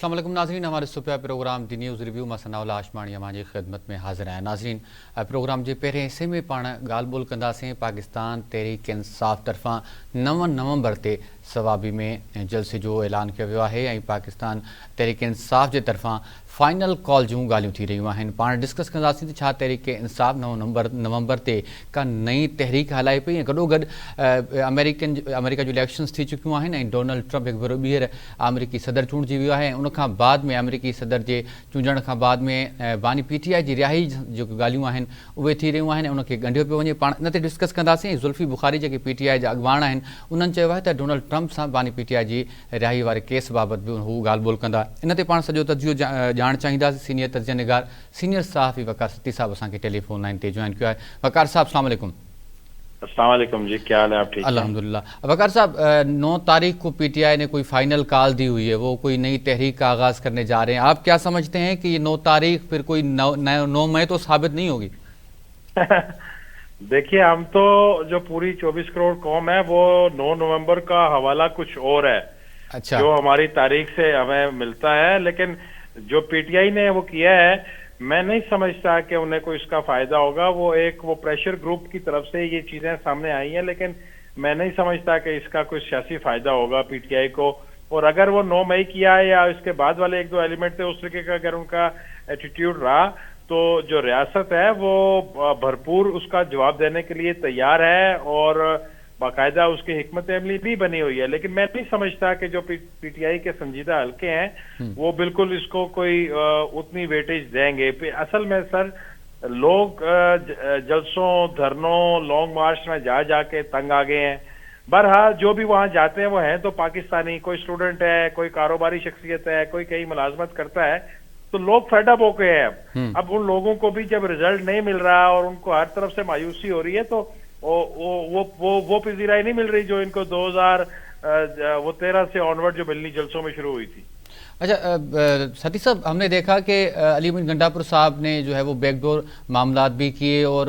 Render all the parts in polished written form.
अस्सलाम वालेकुम नाज़रीन, हमारे सुबह प्रोग्राम दी न्यूज़ रिव्यू में सनाउल्ला आशमाणी हमारी खिदमत में हाज़िर है। नाज़रीन, प्रोग्राम के पहिरें हिस्से में पाण ॻाल्हि ॿोल कंदासीं पाकिस्तान तहरीक इंसाफ़ तरफ़ां 9 नवंबर ते सवाबी में जलसे जो ऐलान किया वियो आहे ऐं पाकिस्तान तहरीक इंसाफ़ जे तरफ़ां फाइनल कॉल जूं ॻाल्हियूं थी रहियूं आहिनि। पाण डिस्कस कंदासीं त छा तहरीक इंसाफ़ 9 नवंबर ते का नई तहरीक हलाए पई ऐं गॾोगॾु अमेरिका जूं इलेक्शन्स थी चुकियूं आहिनि ऐं डोनाल्ड ट्रंप हिकु भेरो ॿीहर अमेरिकी सदर चूंडिजी वियो आहे। उन खां बाद में अमेरिकी सदर जे चूंडण खां बाद में बानी PTI जी रिहाई जेके ॻाल्हियूं आहिनि उहे थी रहियूं आहिनि, उनखे ॻंढियो पियो वञे। पाण इन ते डिस्कस कंदासीं। ज़ुल्फ़ी बुख़ारी जेके PTI जा अॻुवान आहिनि उन्हनि चयो आहे त डोनाल्ड ट्रंप सां बानी PTI जी रिहाई वारे केस बाबति बि हू ॻाल्हि ॿोल कंदा। इन ते पाण सॼो तजियो ॼाण चाहींदासीं। सीनियर तजिया निगार सीनियर सहाफ़ी वकार सती साहब असांखे टेलीफोन लाइन ते जॉइन कियो आहे। वकार साहब अस्सलाम वालेकुम। अस्सलाम वालेकुम जी, क्या हाल है? आप ठीक हैं? अल्हम्दुलिल्लाह। वकार साहब, 9 तारीख को PTI ने कोई फाइनल कॉल दी हुई है, वो कोई नई तहरीक का आगाज करने जा रहे हैं। आप क्या समझते हैं कि ये 9 तारीख फिर कोई 9 मई तो साबित नहीं होगी? देखिए, हम तो जो पूरी 24 करोड़ कौम है वो 9 नवंबर का हवाला कुछ और है। अच्छा, जो हमारी तारीख से हमें मिलता है, लेकिन जो PTI ने वो किया है मैं नहीं समझता कि उन्हें कोई इसका फायदा होगा। वो प्रेशर ग्रुप की तरफ से ये चीजें सामने आई हैं, लेकिन मैं नहीं समझता कि इसका कोई सियासी फायदा होगा PTI को। और अगर वो 9 मई किया है या इसके बाद वाले 1-2 एलिमेंट थे उस तरीके का अगर उनका एटीट्यूड रहा तो जो रियासत है वो भरपूर उसका जवाब देने के लिए तैयार है और बाकायदा उसकी हिकमत अमली भी बनी हुई है। लेकिन मैं नहीं समझता कि जो PTI के संजीदा हल्के हैं वो बिल्कुल इसको कोई उतनी वेटेज देंगे। असल में सर, लोग जलसों, धरनों, लॉन्ग मार्च में जा जाके तंग आ गए हैं। बहरहाल जो भी वहां जाते हैं वो हैं तो पाकिस्तानी, कोई स्टूडेंट है, कोई कारोबारी शख्सियत है, कोई कहीं मुलाजमत करता है, तो लोग फेडअप हो गए हैं। अब उन लोगों को भी जब रिजल्ट नहीं मिल रहा और उनको हर तरफ से मायूसी हो रही है तो वो पजीराई नहीं मिल रही जो इनको 2013 से ऑनवर्ड जो मिलनी जलसों में शुरू हुई थी। अच्छा सती साहब, हमने देखा कि अली अमीन गंडापुर साहब ने जो है वो बैकडोर मामलात भी किए और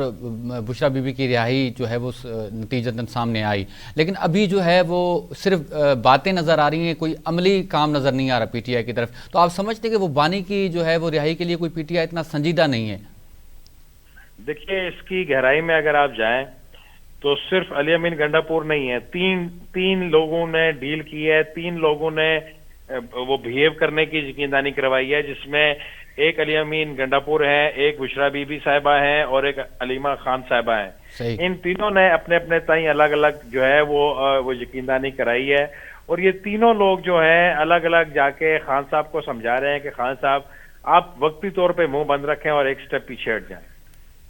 बुशरा बीबी की रिहाई जो है वो नतीजतन सामने आई, लेकिन अभी जो है वो सिर्फ बातें नज़र आ रही हैं, कोई अमली काम नज़र नहीं आ रहा PTI की तरफ। तो आप समझते हैं कि वो बानी की जो है वो रिहाई के लिए कोई PTI इतना संजीदा नहीं है? देखिए, इसकी गहराई में अगर आप जाएं तो सिर्फ अली अमीन गंडापुर नहीं है, तीन लोगों ने डील की है, 3 लोगों ने वो बिहेव करने की यकीनदानी करवाई है, जिसमें एक अली अमीन गंडापुर है, एक बुशरा बीबी साहिबा हैं और एक अलीमा खान साहिबा हैं। इन तीनों ने अपने अपने ताई अलग अलग जो है वो यकीनदानी कराई है और ये तीनों लोग जो हैं अलग अलग जाके खान साहब को समझा रहे हैं कि खान साहब आप वक्ती तौर पे मुंह बंद रखें और एक स्टेप पीछे हट जाएं,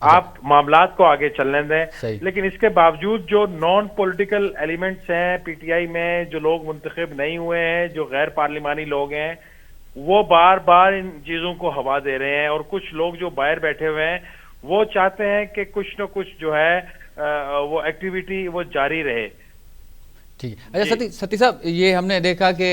आप मामलात को आगे चलने दें। लेकिन इसके बावजूद जो नॉन पॉलिटिकल एलिमेंट्स हैं PTI में, जो लोग मुंतखब नहीं हुए हैं, जो गैर पार्लिमानी लोग हैं, वो बार बार इन चीजों को हवा दे रहे हैं और कुछ लोग जो बाहर बैठे हुए हैं वो चाहते हैं कि कुछ न कुछ जो है वो एक्टिविटी वो जारी रहे। ठीक है। अच्छा सती साहब, ये हमने देखा कि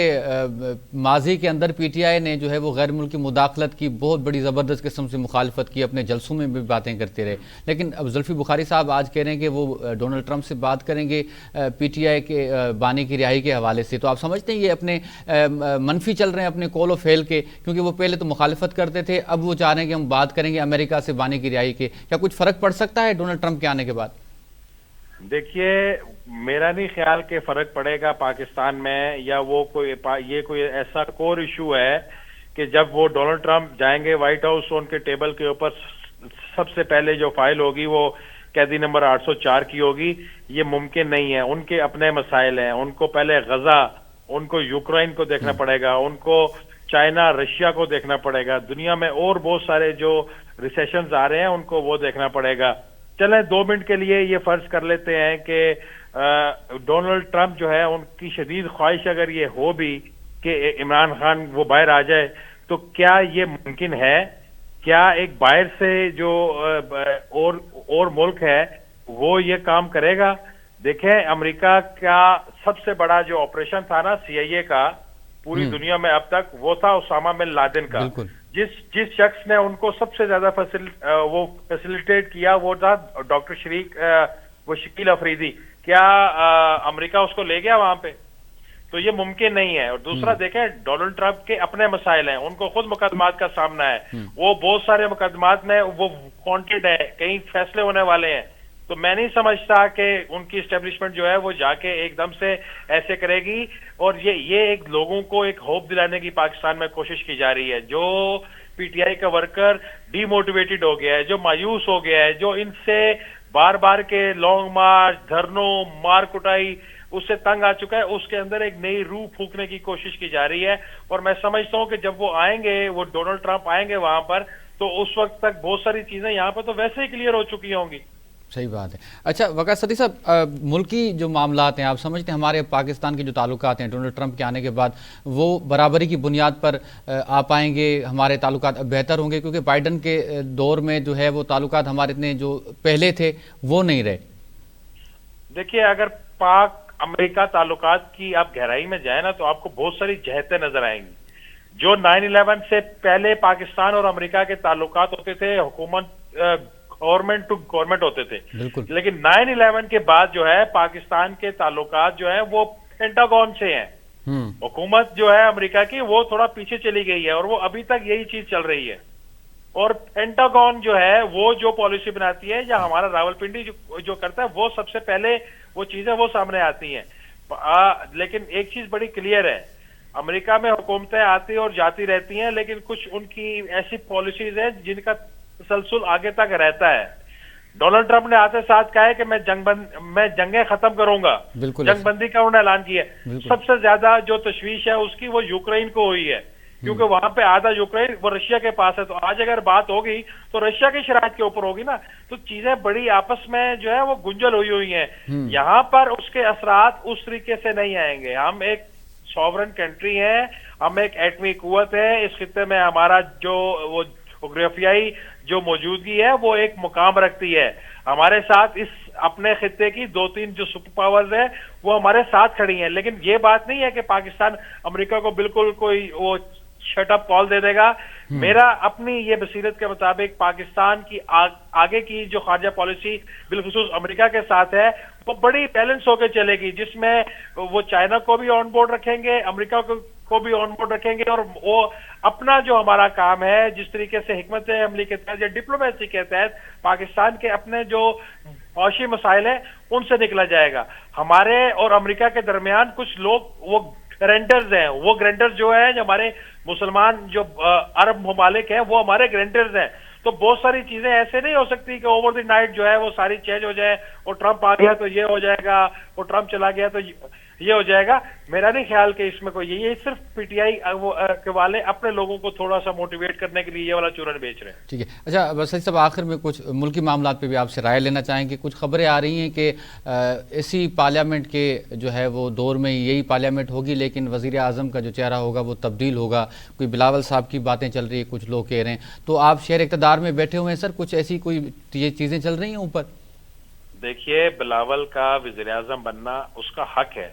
माजी के अंदर PTI ने जो है वो गैर मुल्की मुदाखलत की बहुत बड़ी ज़बरदस्त किस्म से मुखालफत की, अपने जलसों में भी बातें करते रहे, लेकिन अब ज़ुल्फ़ी बुखारी साहब आज कह रहे हैं कि वो डोनाल्ड ट्रंप से बात करेंगे PTI के बानी की रिहाई के हवाले से। तो आप समझते हैं ये अपने मनफी चल रहे हैं अपने कॉल ऑफ फेल के, क्योंकि वो पहले तो मुखालफत करते थे, अब वो चाह रहे हैं कि हम बात करेंगे अमेरिका से बानी की रिहाई के। क्या कुछ फ़र्क पड़ सकता है डोनाल्ड ट्रंप के आने के बाद? देखिए, मेरा नहीं ख्याल कि फर्क पड़ेगा पाकिस्तान में, या ये कोई ऐसा कोर इशू है कि जब वो डोनाल्ड ट्रंप जाएंगे व्हाइट हाउस तो उनके टेबल के ऊपर सबसे पहले जो फाइल होगी वो कैदी नंबर 804 की होगी। ये मुमकिन नहीं है, उनके अपने मसाइल हैं। उनको पहले गजा, उनको यूक्रेन को देखना पड़ेगा, उनको चाइना रशिया को देखना पड़ेगा, दुनिया में और बहुत सारे जो रिसेशंस आ रहे हैं उनको वो देखना पड़ेगा। चलें 2 मिनट के लिए ये फर्ज कर लेते हैं कि डोनाल्ड ट्रंप जो है उनकी शदीद ख्वाहिश अगर ये हो भी कि इमरान खान वो बाहर आ जाए, तो क्या ये मुमकिन है? क्या एक बाहर से जो और मुल्क है वो ये काम करेगा? देखें, अमेरिका का सबसे बड़ा जो ऑपरेशन था ना CIA का पूरी दुनिया में अब तक, वो था उसामा बिन लादेन का। जिस शख्स ने उनको सबसे ज्यादा फैसिलिटेट किया वो था डॉक्टर शकील अफरीदी। क्या अमेरिका उसको ले गया वहां पे? تو یہ ممکن نہیں ہے. اور دوسرا دیکھیں ڈونلڈ ٹرمپ کے اپنے مسائل ہیں, ان کو خود مقدمات کا سامنا ہے, وہ بہت سارے مقدمات میں وہ وانٹڈ ہے, کئی فیصلے ہونے والے ہیں. تو میں نہیں سمجھتا کہ ان کی اسٹیبلشمنٹ جو ہے وہ جا کے ایک دم سے ایسے کرے گی. اور یہ ایک لوگوں کو ایک ہوپ دلانے کی پاکستان میں کوشش کی جا رہی ہے. جو پی ٹی آئی کا ورکر ڈی موٹیویٹڈ ہو گیا ہے, جو مایوس ہو گیا ہے, جو ان سے بار بار کے لانگ مارچ, دھرنوں, مار کٹائی اس سے تنگ آ چکا ہے, اس کے اندر ایک نئی روح پھونکنے کی کوشش کی جا رہی ہے. اور میں سمجھتا ہوں کہ جب وہ آئیں گے, وہ ڈونلڈ ٹرمپ آئیں گے وہاں پر, تو اس وقت تک بہت ساری چیزیں یہاں پر تو ویسے ہی کلیئر ہو چکی ہوں گی. صحیح بات ہے. اچھا وقار صدیق صاحب, ملکی جو معاملات ہیں آپ سمجھتے ہیں ہمارے پاکستان کے جو تعلقات ہیں ڈونلڈ ٹرمپ کے آنے کے بعد وہ برابری کی بنیاد پر آ پائیں گے, ہمارے تعلقات بہتر ہوں گے؟ کیونکہ بائیڈن کے دور میں جو ہے وہ تعلقات ہمارے اتنے جو پہلے تھے وہ نہیں رہے. دیکھیے اگر پاک امریکہ تعلقات کی آپ گہرائی میں جائیں نا تو آپ کو بہت ساری جہتیں نظر آئیں گی. جو 9/11 سے پہلے پاکستان اور امریکہ کے تعلقات ہوتے تھے, حکومت گورنمنٹ ٹو گورنمنٹ ہوتے تھے, لیکن 9/11 کے بعد جو ہے پاکستان کے تعلقات جو ہیں وہ پینٹاگون سے ہیں. حکومت جو ہے امریکہ کی وہ تھوڑا پیچھے چلی گئی ہے, اور وہ ابھی تک یہی چیز چل رہی ہے. اور پینٹاگون جو ہے وہ جو پالیسی بناتی ہے, یا ہمارا راولپنڈی جو کرتا ہے, وہ سب سے پہلے وہ چیزیں وہ سامنے آتی ہیں. لیکن ایک چیز بڑی کلیئر ہے, امریکہ میں حکومتیں آتی اور جاتی رہتی ہیں, لیکن کچھ ان کی ایسی پالیسیز ہیں جن کا تسلسل آگے تک رہتا ہے. ڈونلڈ ٹرمپ نے آتے ساتھ کہا ہے کہ میں جنگیں ختم کروں گا, جنگ بندی کا انہوں نے اعلان کیا. سب سے زیادہ جو تشویش ہے اس کی وہ یوکرین کو ہوئی ہے, کیونکہ وہاں پہ آدھا یوکرین وہ رشیا کے پاس ہے. تو آج اگر بات ہوگی تو رشیا کی شرائط کے اوپر ہوگی نا, تو چیزیں بڑی آپس میں جو ہے وہ گنجل ہوئی ہیں. یہاں پر اس کے اثرات اس طریقے سے نہیں آئیں گے. ہم ایک سوورن کنٹری ہیں, ہم ایک ایٹمی قوت ہے, اس خطے میں ہمارا جو وہ جغرافیائی جو موجودگی ہے وہ ایک مقام رکھتی ہے. ہمارے ساتھ اس اپنے خطے کی 2-3 جو سپر پاورز ہیں وہ ہمارے ساتھ کھڑی ہیں. لیکن یہ بات نہیں ہے کہ پاکستان امریکہ کو بالکل کوئی وہ شٹ اپ کال دے دے گا. میرا اپنی یہ بصیرت کے مطابق پاکستان کی آگے کی جو خارجہ پالیسی بالخصوص امریکہ کے ساتھ ہے وہ بڑی بیلنس ہو کے چلے گی, جس میں وہ چائنا کو بھی آن بورڈ رکھیں گے, امریکہ کو بھی آن بورڈ رکھیں گے, اور وہ اپنا جو ہمارا کام ہے جس طریقے سے حکمت عملی کے تحت یا ڈپلومیسی کے تحت پاکستان کے اپنے جو معاشی مسائل ہیں ان سے نکلا جائے گا. ہمارے اور امریکہ کے درمیان کچھ لوگ وہ گرینٹرز ہیں, وہ گرینٹرز جو ہیں جو ہمارے مسلمان جو عرب ممالک ہیں وہ ہمارے گرینٹرز ہیں. تو بہت ساری چیزیں ایسے نہیں ہو سکتی کہ اوور دی نائٹ جو ہے وہ ساری چینج ہو جائے, اور ٹرمپ آ گیا تو یہ ہو جائے گا, اور ٹرمپ چلا گیا تو یہ ہو جائے گا. میرا نہیں خیال کہ اس میں کوئی یہ صرف پی ٹی آئی کے والے اپنے لوگوں کو تھوڑا سا موٹیویٹ کرنے کے لیے یہ والا چورن بیچ رہے ہیں. ٹھیک ہے. اچھا بس صاحب آخر میں کچھ ملکی معاملات پہ بھی آپ سے رائے لینا چاہیں گے. کچھ خبریں آ رہی ہیں کہ اسی پارلیمنٹ کے جو ہے وہ دور میں یہی پارلیمنٹ ہوگی, لیکن وزیر اعظم کا جو چہرہ ہوگا وہ تبدیل ہوگا. کوئی بلاول صاحب کی باتیں چل رہی ہیں, کچھ لوگ کہہ رہے ہیں. تو آپ شہر اقتدار میں بیٹھے ہوئے ہیں سر, کچھ ایسی کوئی یہ چیزیں چل رہی ہیں اوپر؟ دیکھیے بلاول کا وزیر اعظم بننا اس کا حق ہے.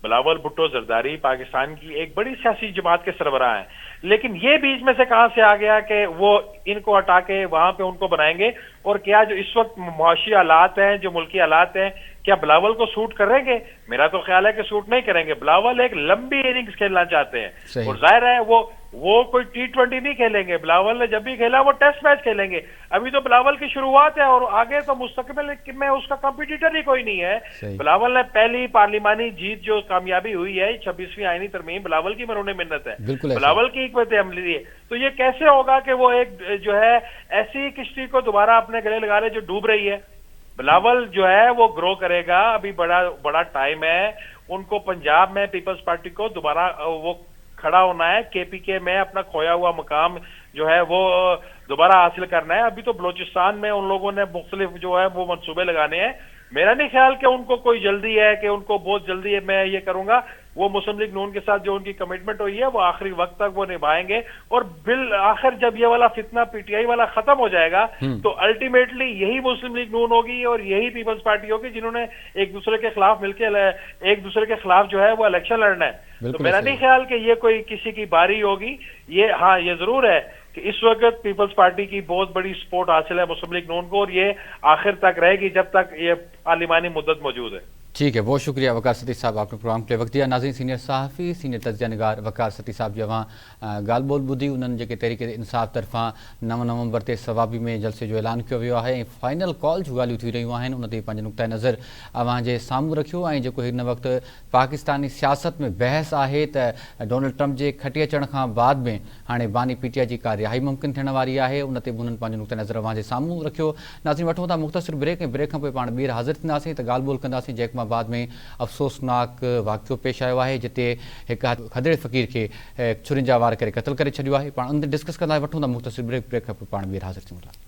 بلاول بھٹو زرداری پاکستان کی ایک بڑی سیاسی جماعت کے سربراہ ہیں, لیکن یہ بیچ میں سے کہاں سے آ گیا کہ وہ ان کو ہٹا کے وہاں پہ ان کو بنائیں گے؟ اور کیا جو اس وقت معاشی حالات ہیں, جو ملکی حالات ہیں, کیا بلاول کو سوٹ کریں گے؟ میرا تو خیال ہے کہ سوٹ نہیں کریں گے. بلاول ایک لمبی اننگز کھیلنا چاہتے ہیں, اور ظاہر ہے وہ کوئی T20 نہیں کھیلیں گے. بلاول نے جب بھی کھیلا وہ ٹیسٹ میچ کھیلیں گے. ابھی تو بلاول کی شروعات ہے, اور آگے تو مستقبل میں اس کا کمپیٹیٹر ہی کوئی نہیں ہے. بلاول نے پہلی پارلیمانی جیت جو کامیابی ہوئی ہے 26ویں آئینی ترمیم, بلاول کی مرہون منت ہے, بلاول کی حکمت عملی ہے. تو یہ کیسے ہوگا کہ وہ ایک جو ہے ایسی کشتی کو دوبارہ اپنے گلے لگا لے جو ڈوب رہی ہے؟ بلاول جو ہے وہ گرو کرے گا, ابھی بڑا ٹائم ہے. ان کو پنجاب میں پیپلز پارٹی کو دوبارہ وہ کھڑا ہونا ہے, کے پی کے میں اپنا کھویا ہوا مقام جو ہے وہ دوبارہ حاصل کرنا ہے. ابھی تو بلوچستان میں ان لوگوں نے مختلف جو ہے وہ منصوبے لگانے ہیں. میرا نہیں خیال کہ ان کو کوئی جلدی ہے کہ ان کو بہت جلدی ہے میں یہ کروں گا. وہ مسلم لیگ نون کے ساتھ جو ان کی کمٹمنٹ ہوئی ہے وہ آخری وقت تک وہ نبھائیں گے, اور بالآخر جب یہ والا فتنہ پی ٹی آئی والا ختم ہو جائے گا تو الٹیمیٹلی یہی مسلم لیگ نون ہوگی اور یہی پیپلز پارٹی ہوگی جنہوں نے ایک دوسرے کے خلاف مل کے ایک دوسرے کے خلاف جو ہے وہ الیکشن لڑنا ہے. تو میرا نہیں خیال کہ یہ کوئی کسی کی باری ہوگی. یہ ضرور ہے کہ اس وقت پیپلز پارٹی کی بہت بڑی سپورٹ حاصل ہے مسلم لیگ نون کو, اور یہ آخر تک رہے گی جب تک یہ پارلیمانی مدت موجود ہے. ٹھیک ہے، بہت شکریہ وقار ستی صاحب، آپ نے پروگرام کے لیے وقت دیا. ناظرین، سینئر صحافی سینئر تجزیہ نگار وقار ستی صاحب جی گال بول ॿुधी उन्हनि जेके तहरीक इंसाफ़ तरफ़ां 9 नवंबर ते सवाबी में जलसे जो ऐलान कियो वियो आहे ऐं फाइनल कॉल जूं ॻाल्हियूं थी रहियूं आहिनि, उन ते पंहिंजो नुक़्ता नज़र अव्हांजे साम्हूं रखियो. ऐं जेको हिन वक़्तु पाकिस्तानी सियासत में बहस आहे त डोनाल्ड ट्रम्प जे खटी अचण खां बाद में हाणे बानी पीटीआई जी का रिहाई मुमकिन थियण वारी आहे, उन ते बि उन्हनि पंहिंजो नुक़्ता नज़र अव्हांजे साम्हूं रखियो. नाज़रीन, वठूं था मुख़्तसिर ब्रेक, ऐं ब्रेक खां पोइ पाण ॿीहर हाज़िर थींदासीं त ॻाल्हि ॿोल कंदासीं जैकमाबाद में अफ़सोसनाक वाक़ियो पेश आयो आहे जिते हिकु खदड़े फ़क़ीर खे छुरियुनि जा वार करे क़त्ल करे छॾियो आहे. पाण उन ते डिस्कस कंदा वठूं था मुख़्तसिर ब्रेक खां पोइ पाण ॿीहर हाज़िर थियूं था.